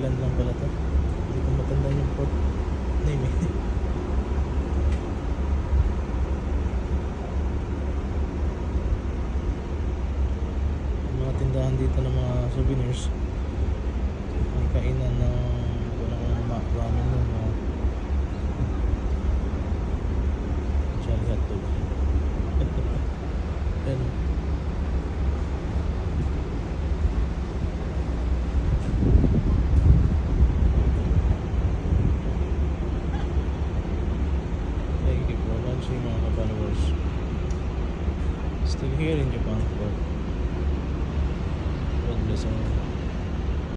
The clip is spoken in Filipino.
island lang pala to. Hindi ko matandaan yung port name eh. Mga tindahan dito ng mga souvenirs. May kainan ng walang ramen doon,